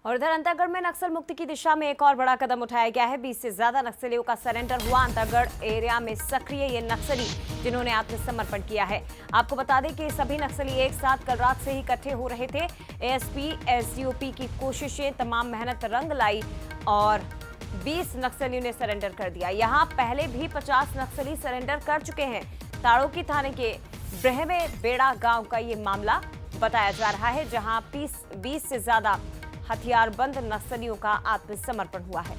और इधर अंतागढ़ में नक्सल मुक्ति की दिशा में एक और बड़ा कदम उठाया गया है। 20 से ज्यादा नक्सलियों का सरेंडर हुआ। अंतागढ़ एरिया में सक्रिय ये नक्सली जिन्होंने आत्मसमर्पण किया है। आपको बता दें कि सभी नक्सली एक साथ कल रात से ही इकट्ठे हो रहे थे। एएसपी एसडीओपी की कोशिशें, तमाम मेहनत रंग लाई और 20 नक्सलियों ने सरेंडर कर दिया। यहाँ पहले भी 50 नक्सली सरेंडर कर चुके हैं। ताड़ोकी थाने के ब्रह्मे बेड़ा गांव का ये मामला बताया जा रहा है, जहां 20 से ज्यादा हथियारबंद नक्सलियों का आत्मसमर्पण हुआ है।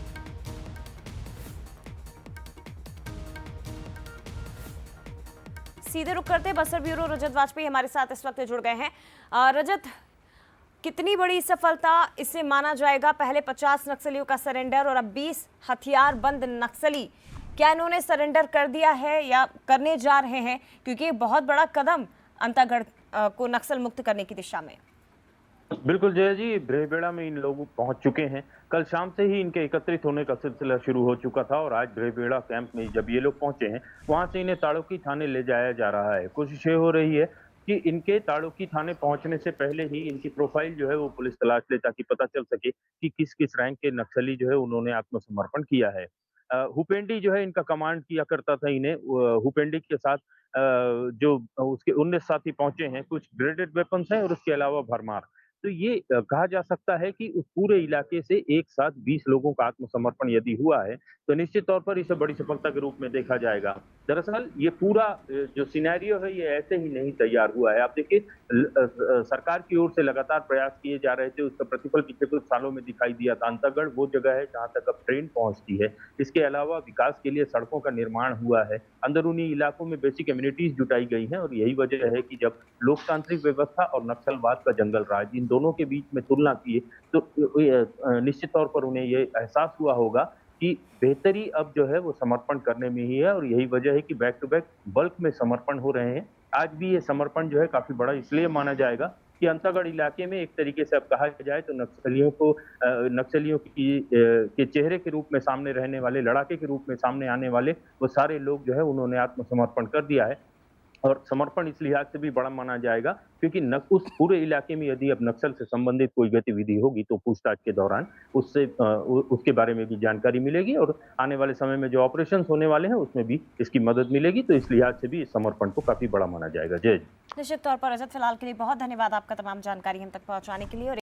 सीधे रुक करते बस्तर ब्यूरो रजत वाजपेयी हमारे साथ इस वक्त जुड़ गए हैं। रजत, कितनी बड़ी सफलता इसे माना जाएगा? पहले 50 नक्सलियों का सरेंडर और अब 20 हथियारबंद नक्सली, क्या इन्होंने सरेंडर कर दिया है या करने जा रहे हैं? क्योंकि ये बहुत बड़ा कदम अंतागढ़ को नक्सल मुक्त करने की दिशा में। बिल्कुल जय जी, ब्रहेबेड़ा में इन लोग पहुंच चुके हैं। कल शाम से ही इनके एकत्रित होने का सिलसिला शुरू हो चुका था और आज ब्रहेबेड़ा कैंप में जब ये लोग पहुंचे हैं, वहां से इन्हें ताड़ोकी थाने ले जाया जा रहा है। कोशिश ये हो रही है कि इनके ताड़ोकी थाने पहुंचने से पहले ही इनकी प्रोफाइल जो है वो पुलिस तलाश ले, ताकि पता चल सके कि किस किस रैंक के नक्सली जो है उन्होंने आत्मसमर्पण किया है। हुपेंडी जो है इनका कमांड किया करता था इन्हें। हुपेंडी के साथ जो उसके 19 साथी पहुंचे हैं, कुछ ग्रेडेड वेपन्स हैं और उसके अलावा भरमार। तो ये कहा जा सकता है कि उस पूरे इलाके से एक साथ 20 लोगों का आत्मसमर्पण यदि हुआ है, तो निश्चित तौर पर इसे बड़ी सफलता के रूप में देखा जाएगा। दरअसल ये पूरा जो सिनेरियो है ये ऐसे ही नहीं तैयार हुआ है। आप देखिए सरकार की ओर से लगातार प्रयास किए जा रहे थे, उसका प्रतिफल पिछले कुछ सालों में दिखाई दिया था। अंतागढ़ वो जगह है जहाँ तक अब ट्रेन पहुँचती है। इसके अलावा विकास के लिए सड़कों का निर्माण हुआ है। अंदरूनी इलाकों में बेसिक कम्युनिटीज जुटाई गई हैं और यही वजह है कि जब लोकतांत्रिक व्यवस्था और नक्सलवाद का जंगल राज, इन दोनों के बीच में तुलना किए तो निश्चित तौर पर उन्हें ये एहसास हुआ होगा कि बेहतरी अब जो है वो समर्पण करने में ही है और यही वजह है कि बैक टू बैक बल्क में समर्पण हो रहे हैं। आज भी ये समर्पण जो है काफी बड़ा इसलिए माना जाएगा कि अंतागढ़ इलाके में एक तरीके से अब कहा जाए तो नक्सलियों के चेहरे के रूप में सामने रहने वाले, लड़ाके के रूप में सामने आने वाले वो सारे लोग जो है उन्होंने आत्मसमर्पण कर दिया है। और समर्पण इस लिहाज से भी बड़ा माना जाएगा क्योंकि उस पूरे इलाके में यदि अब नक्सल से संबंधित कोई गतिविधि होगी तो पूछताछ के दौरान उसके बारे में भी जानकारी मिलेगी और आने वाले समय में जो ऑपरेशंस होने वाले हैं उसमें भी इसकी मदद मिलेगी। तो इस लिहाज से भी इस समर्पण को काफी बड़ा माना जाएगा। जय। निश्चित तौर पर रजत, फिलहाल के लिए बहुत धन्यवाद आपका तमाम जानकारी हम तक पहुंचाने के लिए।